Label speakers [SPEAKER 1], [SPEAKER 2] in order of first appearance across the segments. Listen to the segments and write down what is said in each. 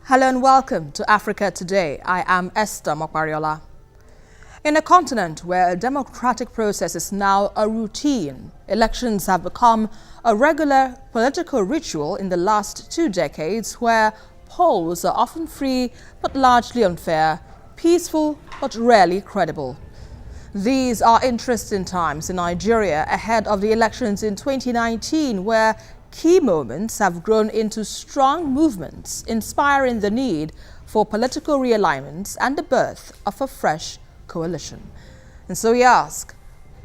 [SPEAKER 1] Hello and welcome to Africa Today. I am Esther Mokwariola. In a continent where a democratic process is now a routine, elections have become a regular political ritual in the last 2 decades where polls are often free but largely unfair, peaceful but rarely credible. These are interesting times in Nigeria ahead of the elections in 2019 where key moments have grown into strong movements, inspiring the need for political realignments and the birth of a fresh coalition. And so we ask,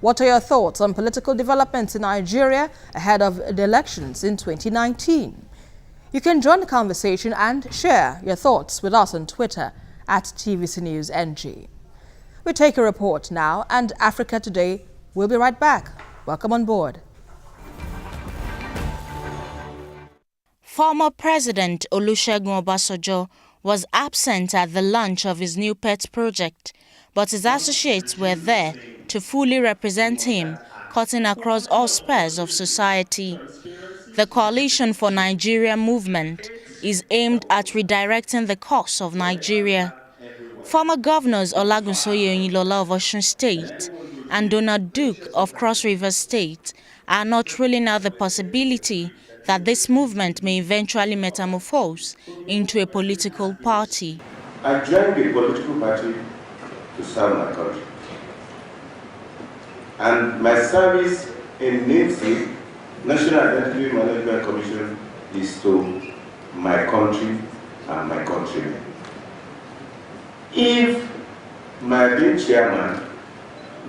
[SPEAKER 1] what are your thoughts on political developments in Nigeria ahead of the elections in 2019? You can join the conversation and share your thoughts with us on Twitter at TVC News NG. We take a report now, and Africa Today will be right back. Welcome on board.
[SPEAKER 2] Former President Olusegun Obasanjo was absent at the launch of his new pet project, but his associates were there to fully represent him, cutting across all spheres of society. The Coalition for Nigeria movement is aimed at redirecting the course of Nigeria. Former governors Olagunsoye Oyinlola of Osun State and Donald Duke of Cross River State are not ruling out the possibility that this movement may eventually metamorphose into a political party.
[SPEAKER 3] I joined the political party to serve my country. And my service in NIMSI, National Identity Management Commission, is to my country and my countrymen. If my being chairman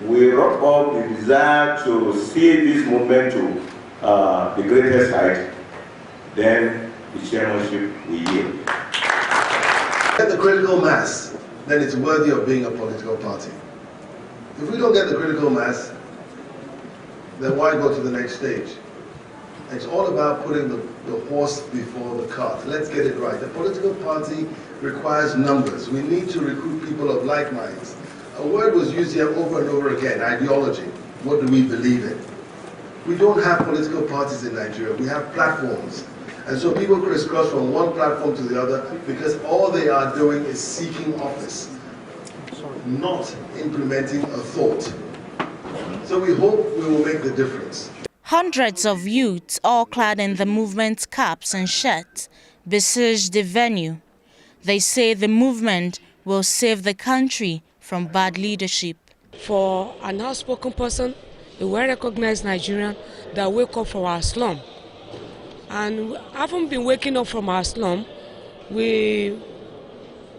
[SPEAKER 3] will rock up the desire to see this movement to the greatest height, then the chairmanship will yield.
[SPEAKER 4] Get the critical mass, then it's worthy of being a political party. If we don't get the critical mass, then why go to the next stage? It's all about putting the horse before the cart. Let's get it right. The political party requires numbers. We need to recruit people of like minds. A word was used here over and over again, ideology. What do we believe in? We don't have political parties in Nigeria. We have platforms. And so people crisscross from one platform to the other because all they are doing is seeking office, not implementing a thought. So we hope we will make the difference.
[SPEAKER 2] Hundreds of youths, all clad in the movement's caps and shirts, besieged the venue. They say the movement will save the country from bad leadership.
[SPEAKER 5] For an outspoken person, a well-recognized Nigerian that wake up from our slum. And having been waking up from our slum, we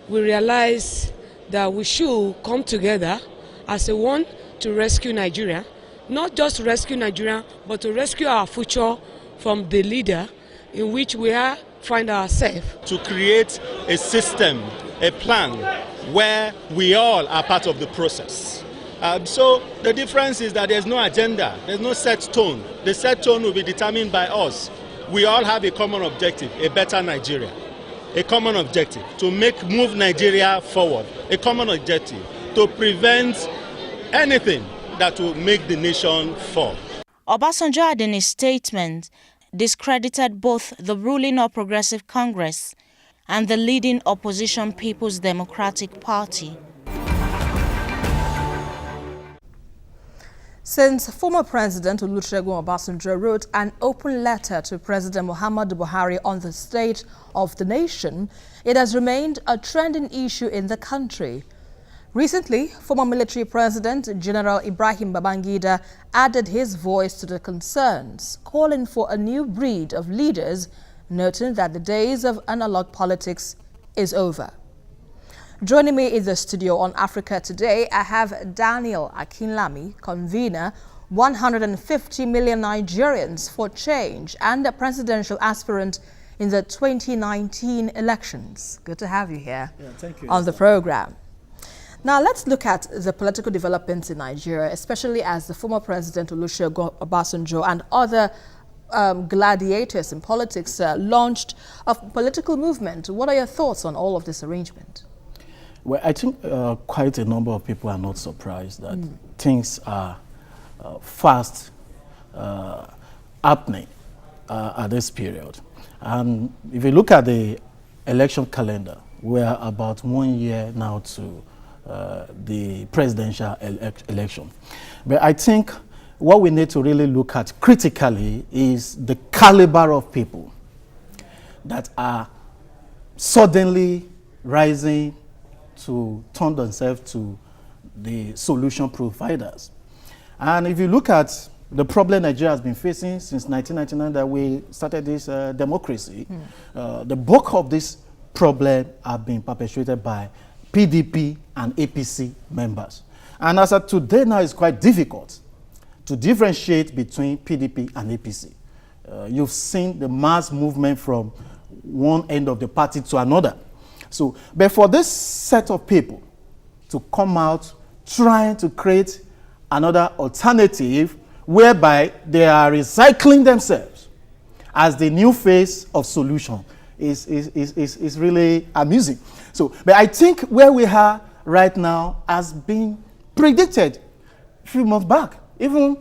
[SPEAKER 5] realize that we should come together as a one to rescue Nigeria. Not just to rescue Nigeria, but to rescue our future from the leader in which we find ourselves.
[SPEAKER 6] To create a system, a plan, where we all are part of the process. So the difference is that there's no agenda, there's no set tone. The set tone will be determined by us. We all have a common objective, a better Nigeria. A common objective, to move Nigeria forward. A common objective, to prevent anything that will make the nation fall.
[SPEAKER 2] Obasanjo had in his statement discredited both the ruling All Progressive Congress and the leading opposition People's Democratic Party.
[SPEAKER 1] Since former President Olusegun Obasanjo wrote an open letter to President Muhammadu Buhari on the state of the nation, it has remained a trending issue in the country. Recently, former military President General Ibrahim Babangida added his voice to the concerns, calling for a new breed of leaders, noting that the days of analog politics is over. Joining me in the studio on Africa Today, I have Daniel Akinlami, convener, 150 million Nigerians for Change and a presidential aspirant in the 2019 elections. Good to have you here
[SPEAKER 7] thank you,
[SPEAKER 1] on the program. Now let's look at the political developments in Nigeria, especially as the former President Olusegun Obasanjo and other gladiators in politics launched a political movement. What are your thoughts on all of this arrangement?
[SPEAKER 7] Well, I think quite a number of people are not surprised that things are fast happening at this period. And if you look at the election calendar, we are about 1 year now to the presidential election. But I think what we need to really look at critically is the caliber of people that are suddenly rising to turn themselves to the solution providers. And if you look at the problem Nigeria has been facing since 1999 that we started this democracy, the bulk of this problem have been perpetuated by PDP and APC members. And as of today now, it's quite difficult to differentiate between PDP and APC. You've seen the mass movement from one end of the party to another. So, but for this set of people to come out trying to create another alternative whereby they are recycling themselves as the new face of solution is really amusing. So, but I think where we are right now has been predicted a few months back. Even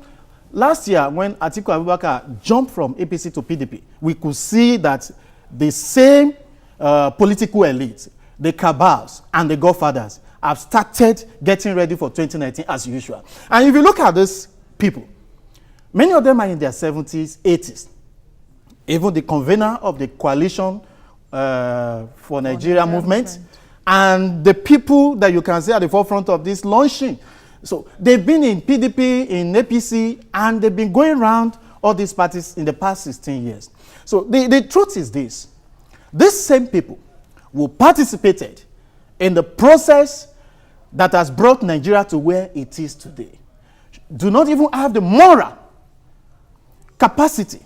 [SPEAKER 7] last year when Atiku Abubakar jumped from APC to PDP, we could see that the same political elite, the cabals and the godfathers have started getting ready for 2019 as usual. And if you look at these people, many of them are in their 70s, 80s. Even the convener of the coalition for Nigeria movement and the people that you can see at the forefront of this launching. So they've been in PDP, in APC, and they've been going around all these parties in the past 16 years. So the truth is this. These same people who participated in the process that has brought Nigeria to where it is today do not even have the moral capacity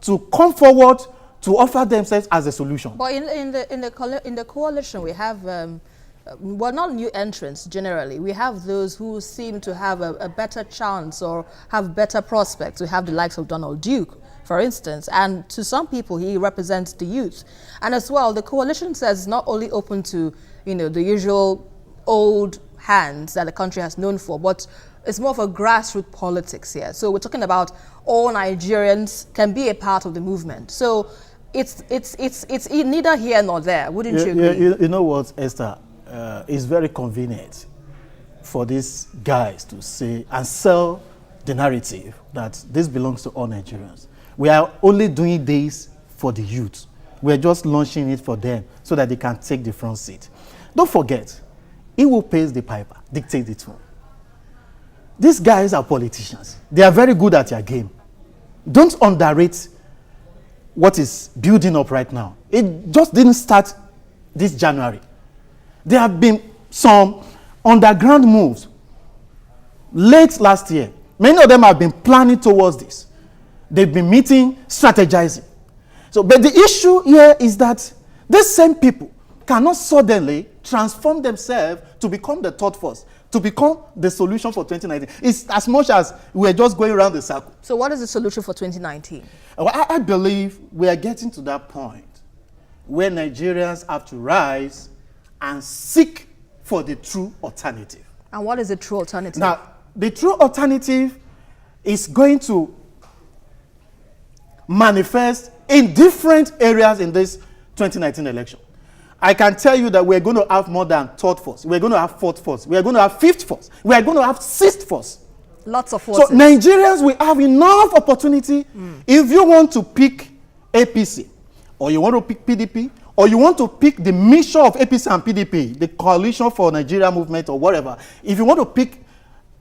[SPEAKER 7] to come forward to offer themselves as a solution.
[SPEAKER 1] But in the coalition, we have, well, not new entrants generally. We have those who seem to have a better chance or have better prospects. We have the likes of Donald Duke, for instance, and to some people, he represents the youth. And as well, the coalition says it's not only open to, you know, the usual old hands that the country has known for, but it's more of a grassroots politics here. So we're talking about all Nigerians can be a part of the movement. So it's neither here nor there, wouldn't you agree?
[SPEAKER 7] You know what, Esther? It's very convenient for these guys to say and sell the narrative that this belongs to all Nigerians. We are only doing this for the youth. We're just launching it for them so that they can take the front seat. Don't forget, he who pays the piper dictates the tune. These guys are politicians. They are very good at their game. Don't underrate what is building up right now. It just didn't start this January. There have been some underground moves late last year. Many of them have been planning towards this. They've been meeting, strategizing. So, but the issue here is that these same people cannot suddenly transform themselves to become the third force, to become the solution for 2019. It's as much as we're just going around the circle.
[SPEAKER 1] So what is the solution for 2019?
[SPEAKER 7] Well, I believe we are getting to that point where Nigerians have to rise and seek for the true alternative.
[SPEAKER 1] And what is the true alternative?
[SPEAKER 7] Now, the true alternative is going to manifest in different areas in this 2019 election. I can tell you that we're going to have more than third force. We're going to have fourth force. We're going to have fifth force. We're going to have sixth force.
[SPEAKER 1] Lots of forces.
[SPEAKER 7] So Nigerians will have enough opportunity. If you want to pick APC, or you want to pick PDP, or you want to pick the mixture of APC and PDP, the coalition for Nigeria movement or whatever, if you want to pick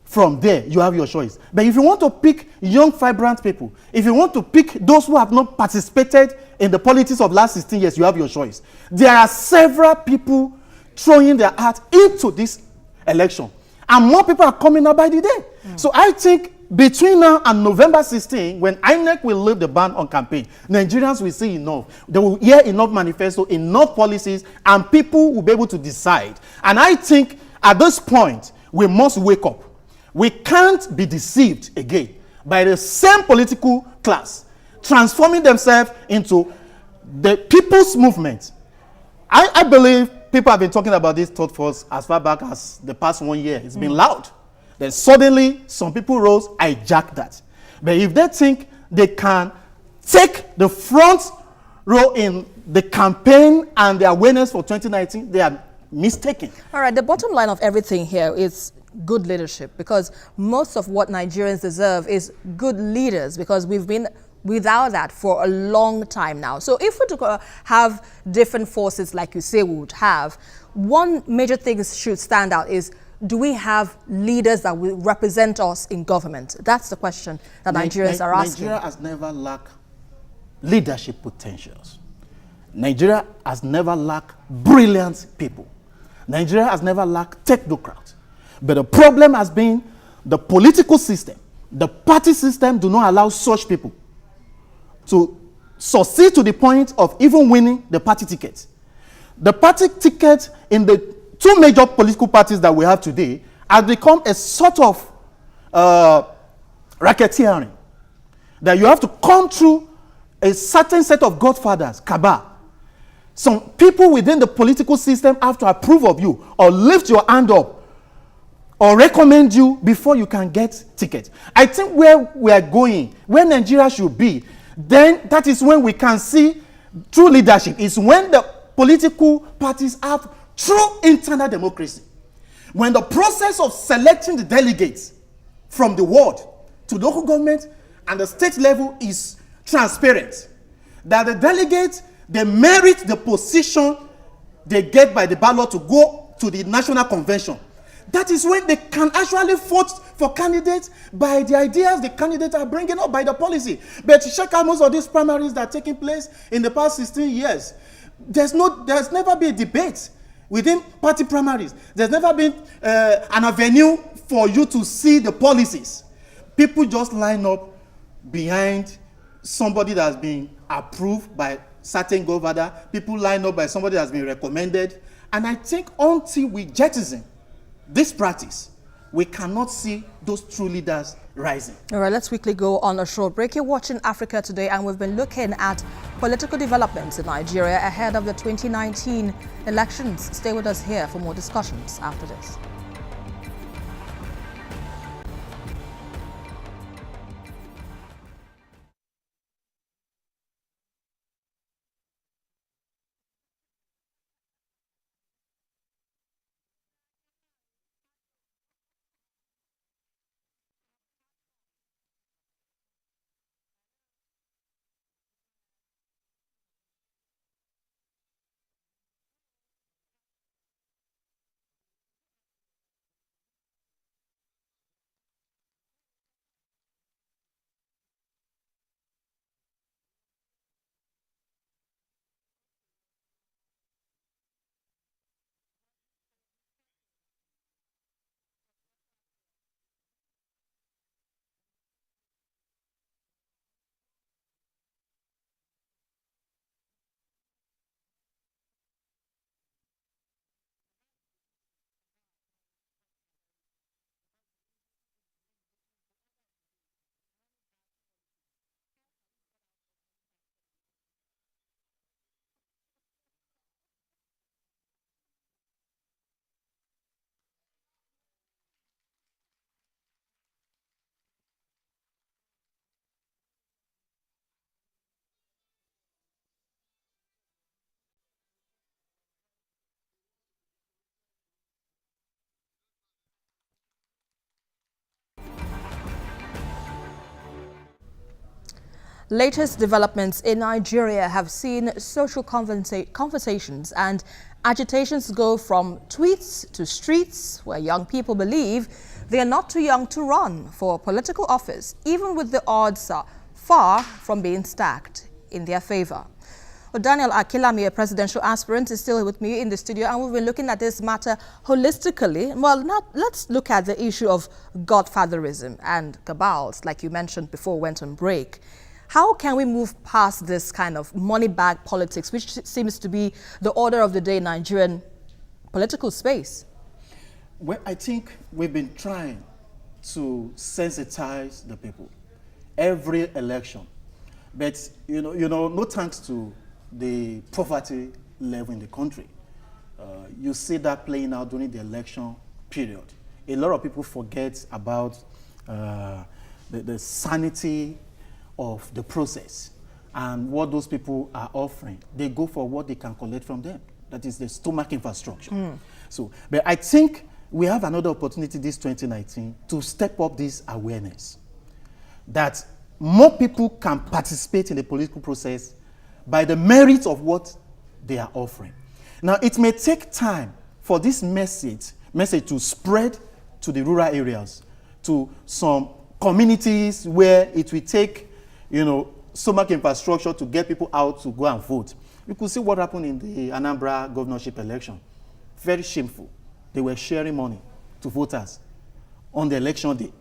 [SPEAKER 7] from there, you have your choice. But if you want to pick young, vibrant people, if you want to pick those who have not participated in the politics of last 16 years, you have your choice. There are several people throwing their heart into this election. And more people are coming up by the day. So I think between now and November 16, when INEC will lift the ban on campaign, Nigerians will see enough. They will hear enough manifesto, enough policies, and people will be able to decide. And I think at this point, we must wake up. We can't be deceived again by the same political class transforming themselves into the people's movement. I believe people have been talking about this thought force as far back as the past 1 year. It's been loud. Then suddenly, some people rose, hijacked that. But if they think they can take the front row in the campaign and the awareness for 2019, they are mistaken.
[SPEAKER 1] All right, the bottom line of everything here is good leadership, because most of what Nigerians deserve is good leaders, because we've been without that for a long time now. So if we have different forces like you say we would have, one major thing should stand out is, do we have leaders that will represent us in government? That's the question that Nigerians are asking.
[SPEAKER 7] Nigeria has never lacked leadership potentials. Nigeria has never lacked brilliant people. Nigeria has never lacked technocrats. But the problem has been the political system. The party system do not allow such people to succeed to the point of even winning the party ticket. The party ticket in the two major political parties that we have today has become a sort of racketeering, that you have to come through a certain set of godfathers, cabal. Some people within the political system have to approve of you or lift your hand up or recommend you before you can get ticket. I think where we are going, where Nigeria should be, then that is when we can see true leadership. Is when the political parties have true internal democracy. When the process of selecting the delegates from the ward to local government and the state level is transparent, that the delegates, they merit the position they get by the ballot to go to the national convention. That is when they can actually vote for candidates by the ideas the candidates are bringing up, by the policy. But check out most of these primaries that are taking place in the past 16 years. There's never been a debate within party primaries. There's never been an avenue for you to see the policies. People just line up behind somebody that's been approved by certain governor. People line up by somebody that's been recommended. And I think until we jettison this practice, we cannot see those true leaders rising.
[SPEAKER 1] All right, let's quickly go on a short break. You're watching Africa Today, and we've been looking at political developments in Nigeria ahead of the 2019 elections. Stay with us here for more discussions after this. Latest developments in Nigeria have seen social conversations and agitations go from tweets to streets, where young people believe they are not too young to run for political office, even with the odds are far from being stacked in their favor. Well, Daniel Akilami, a presidential aspirant, is still with me in the studio, and we've been looking at this matter holistically. Well, now let's look at the issue of godfatherism and cabals, like you mentioned before we went on break. How can we move past this kind of money bag politics, which seems to be the order of the day in Nigerian political space?
[SPEAKER 7] Well, I think we've been trying to sensitize the people every election. But, you know, no thanks to the poverty level in the country. You see that playing out during the election period. A lot of people forget about the sanity of the process. and what those people are offering, they go for what they can collect from them. That is the stomach infrastructure. So, but I think we have another opportunity this 2019 to step up this awareness that more people can participate in the political process by the merit of what they are offering. Now, it may take time for this message to spread to the rural areas, to some communities where it will take, stomach infrastructure to get people out to go and vote. You could see what happened in the Anambra governorship election. Very shameful. They were sharing money to voters on the election day.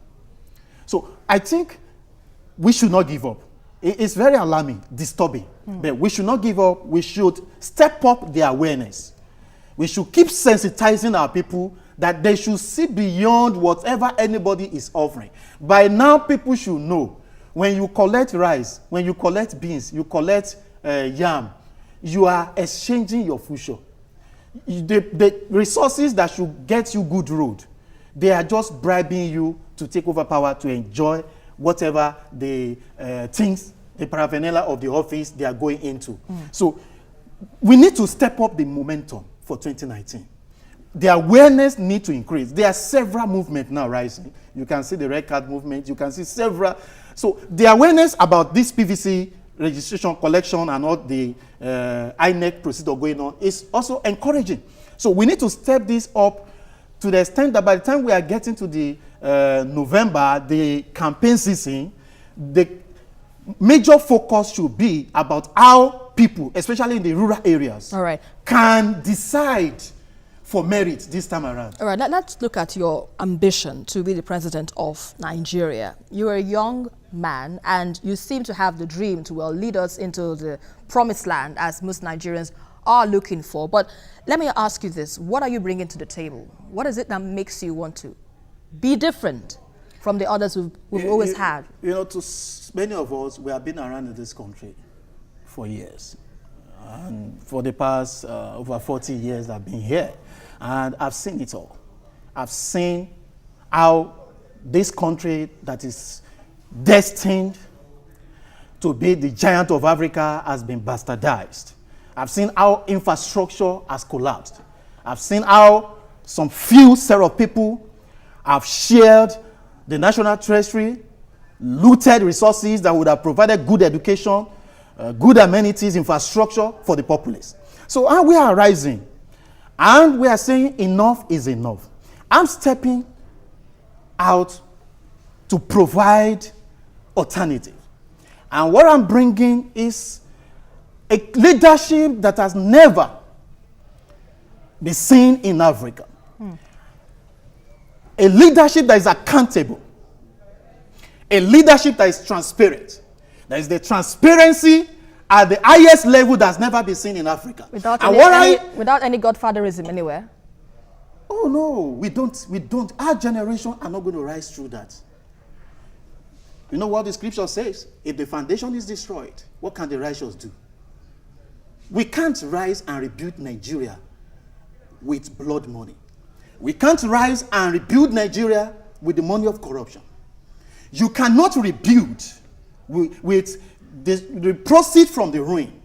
[SPEAKER 7] So I think we should not give up. It's very alarming, disturbing, but we should not give up. We should step up the awareness. We should keep sensitizing our people that they should see beyond whatever anybody is offering. By now, people should know when you collect rice, when you collect beans, you collect yam, you are exchanging your future. The resources that should get you good road, they are just bribing you to take over power to enjoy whatever the things, the paraphernalia of the office they are going into. So we need to step up the momentum for 2019. The awareness need to increase. There are several movements now rising. You can see the red card movement. You can see several. So the awareness about this PVC registration, collection, and all the INEC procedure going on is also encouraging. So we need to step this up to the extent that by the time we are getting to the November, the campaign season, the major focus should be about how people, especially in the rural areas, can decide for merit this time around.
[SPEAKER 1] All right, let's look at your ambition to be the president of Nigeria. You're a young man and you seem to have the dream to lead us into the promised land as most Nigerians are looking for. But let me ask you this, what are you bringing to the table? What is it that makes you want to be different from the others we've always had?
[SPEAKER 7] To many of us, we have been around in this country for years. And for the past over 40 years I've been here. And I've seen it all. I've seen how this country that is destined to be the giant of Africa has been bastardized. I've seen how infrastructure has collapsed. I've seen how some few set of people have shared the national treasury, looted resources that would have provided good education, good amenities, infrastructure for the populace. So we are rising. And we are saying enough is enough. I'm stepping out to provide alternative. And what I'm bringing is a leadership that has never been seen in Africa. A leadership that is accountable. A leadership that is transparent. There is the transparency at the highest level that's never been seen in Africa.
[SPEAKER 1] Without any godfatherism anywhere?
[SPEAKER 7] Oh no, we don't. Our generation are not going to rise through that. You know what the scripture says? If the foundation is destroyed, what can the righteous do? We can't rise and rebuild Nigeria with blood money. We can't rise and rebuild Nigeria with the money of corruption. You cannot rebuild with the proceed from the ruin.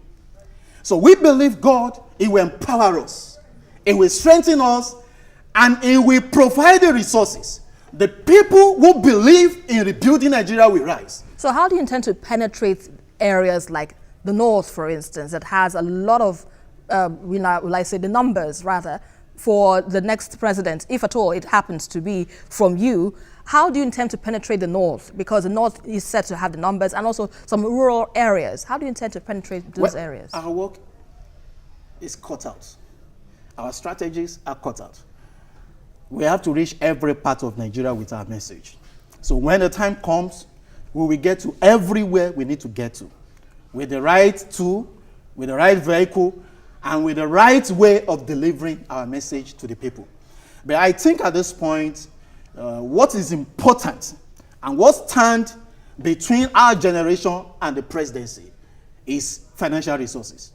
[SPEAKER 7] So we believe God, He will empower us, He will strengthen us, and He will provide the resources. The people who believe in rebuilding Nigeria will rise.
[SPEAKER 1] So how do you intend to penetrate areas like the north, for instance, that has a lot of, the numbers rather, for the next president, if at all it happens to be from you? How do you intend to penetrate the north? Because the north is said to have the numbers and also some rural areas. How do you intend to penetrate those areas?
[SPEAKER 7] Our work is cut out. Our strategies are cut out. We have to reach every part of Nigeria with our message. So when the time comes, we will get to everywhere we need to get to. With the right tool, with the right vehicle, and with the right way of delivering our message to the people. But I think at this point, what is important and what stands between our generation and the presidency is financial resources.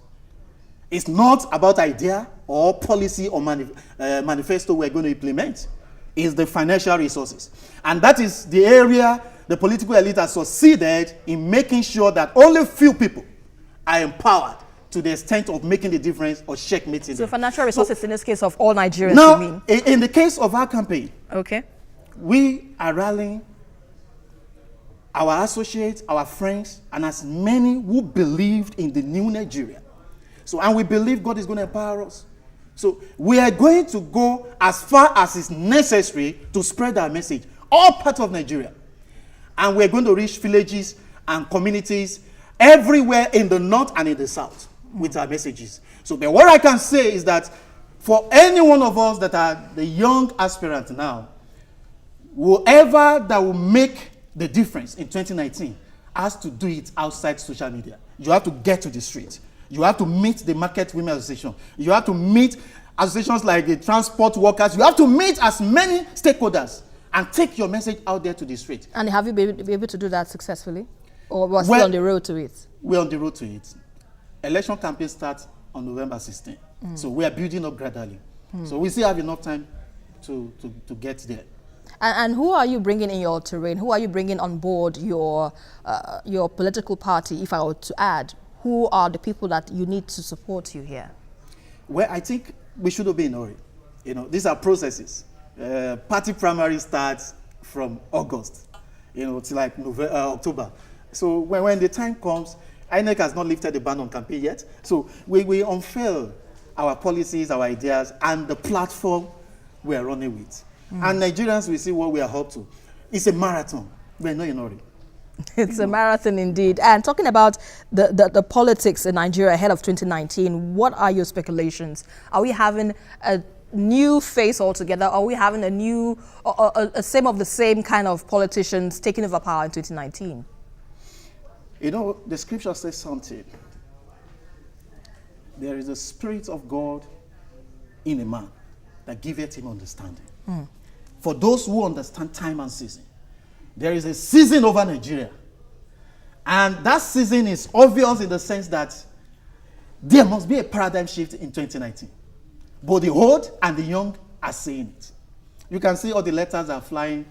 [SPEAKER 7] It's not about idea or policy or manifesto we're going to implement. It's the financial resources. And that is the area the political elite has succeeded in making sure that only few people are empowered to the extent of making the difference or checkmating.
[SPEAKER 1] So financial resources in this case of all Nigerians,
[SPEAKER 7] now,
[SPEAKER 1] you mean?
[SPEAKER 7] In the case of our campaign,
[SPEAKER 1] Okay.
[SPEAKER 7] we are rallying our associates, our friends, and as many who believed in the new Nigeria. So, and we believe God is going to empower us. So we are going to go as far as is necessary to spread our message, all parts of Nigeria. And we're going to reach villages and communities everywhere in the north and in the south with our messages. So but what I can say is that for any one of us that are the young aspirants now, whoever that will make the difference in 2019 has to do it outside social media. You have to get to the street. You have to meet the Market Women Association. You have to meet associations like the transport workers. You have to meet as many stakeholders and take your message out there to the street.
[SPEAKER 1] And have you been able to do that successfully? Or we're still on the road to it?
[SPEAKER 7] We're on the road to it. Election campaign starts on November 16. So we are building up gradually. So we still have enough time to get there.
[SPEAKER 1] And who are you bringing in your terrain? Who are you bringing on board your political party, if I were to add? Who are the people that you need to support you here? Well,
[SPEAKER 7] I think we shouldn't be in a hurry. These are processes. Party primary starts from August, to like October. So when the time comes, INEC has not lifted the ban on campaign yet. So we unveil our policies, our ideas, and the platform we are running with. And Nigerians will see what we are up to. It's a marathon. We're not in a hurry.
[SPEAKER 1] It's a marathon indeed. And talking about the politics in Nigeria ahead of 2019, what are your speculations? Are we having a new face altogether? Are we having a new, a same of the same kind of politicians taking over power in 2019?
[SPEAKER 7] The scripture says something. There is a spirit of God in a man that giveth him understanding. For those who understand time and season, there is a season over Nigeria. And that season is obvious in the sense that there must be a paradigm shift in 2019. Both the old and the young are saying it. You can see all the letters are flying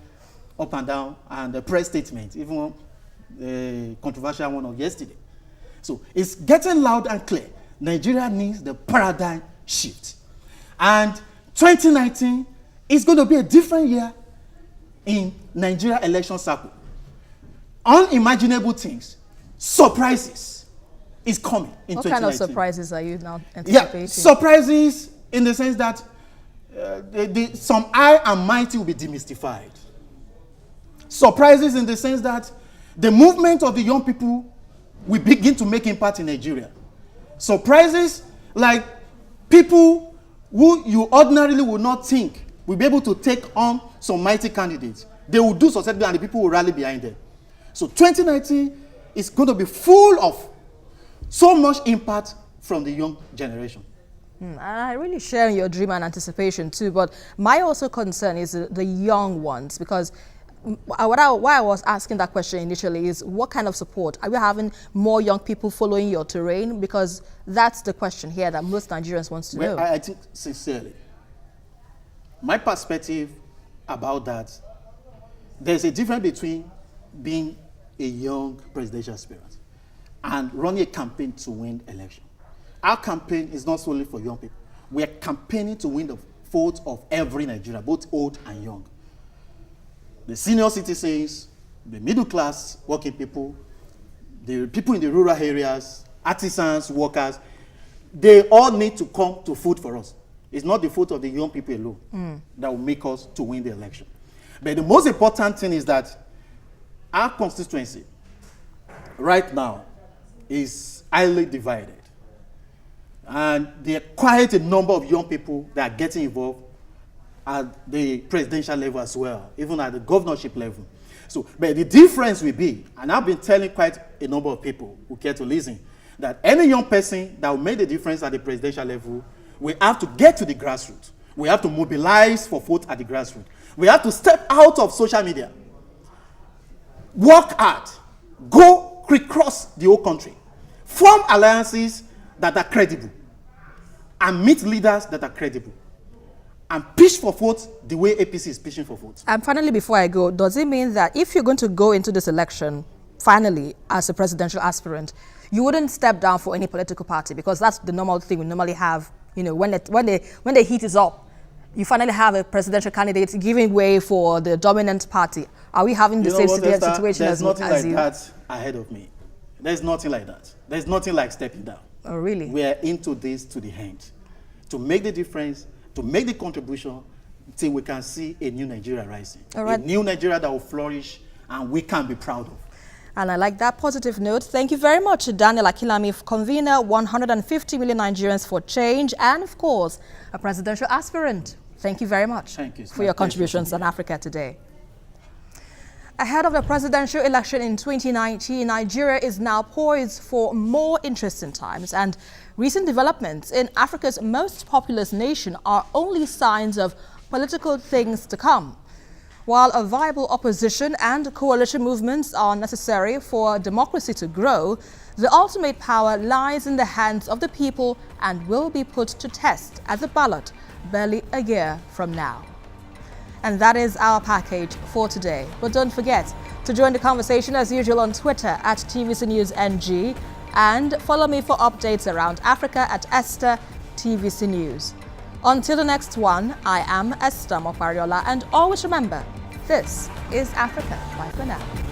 [SPEAKER 7] up and down, and the press statement, even the controversial one of yesterday. So it's getting loud and clear. Nigeria needs the paradigm shift. And 2019 is going to be a different year in Nigeria election cycle. Unimaginable things, surprises is coming in 2019.
[SPEAKER 1] What kind of surprises are you now anticipating?
[SPEAKER 7] Yeah, surprises in the sense that some high and mighty will be demystified. Surprises in the sense that the movement of the young people will begin to make impact in Nigeria. Surprises like people who you ordinarily would not think will be able to take on some mighty candidates. They will do successfully and the people will rally behind them. So 2019 is going to be full of so much impact from the young generation.
[SPEAKER 1] And I really share your dream and anticipation too, but my also concern is the young ones, because why I was asking that question initially is what kind of support? Are we having more young people following your terrain? Because that's the question here that most Nigerians want to know.
[SPEAKER 7] I think sincerely, my perspective about that, there's a difference between being a young presidential aspirant and running a campaign to win election. Our campaign is not solely for young people. We are campaigning to win the vote of every Nigerian, both old and young. The senior citizens, the middle class working people, the people in the rural areas, artisans, workers, they all need to come to vote for us. It's not the vote of the young people alone that will make us to win the election. But the most important thing is that our constituency right now is highly divided. And there are quite a number of young people that are getting involved at the presidential level as well, even at the governorship level. So, but the difference will be, and I've been telling quite a number of people who care to listen, that any young person that will make the difference at the presidential level, we have to get to the grassroots. We have to mobilize for vote at the grassroots. We have to step out of social media, work hard, go across the whole country, form alliances that are credible, and meet leaders that are credible, and pitch for votes the way APC is pitching for votes.
[SPEAKER 1] And finally, before I go, does it mean that if you're going to go into this election, finally, as a presidential aspirant, you wouldn't step down for any political party, because that's the normal thing we normally have. You know, when the heat is up, you finally have a presidential candidate giving way for the dominant party. Are we having the same situation
[SPEAKER 7] There's nothing like
[SPEAKER 1] you?
[SPEAKER 7] that ahead of me. There's nothing like that. There's nothing like stepping down.
[SPEAKER 1] Oh, really?
[SPEAKER 7] We are into this to the end, to make the difference, to make the contribution, till we can see a new Nigeria rising.
[SPEAKER 1] All right.
[SPEAKER 7] A new Nigeria that will flourish and we can be proud of.
[SPEAKER 1] And I like that positive note. Thank you very much, Daniel Akilami, convener 150 million Nigerians for Change, and of course, a presidential aspirant. Thank you very much for your contributions on Africa Today. Ahead of the presidential election in 2019, Nigeria is now poised for more interesting times, and recent developments in Africa's most populous nation are only signs of political things to come. While a viable opposition and coalition movements are necessary for democracy to grow, the ultimate power lies in the hands of the people and will be put to test at the ballot barely a year from now. And that is our package for today. But don't forget to join the conversation as usual on Twitter at TVC News NG, and follow me for updates around Africa at Esther TVC News. Until the next one, I am Esther Mopariola, and always remember, this is Africa. Bye for now.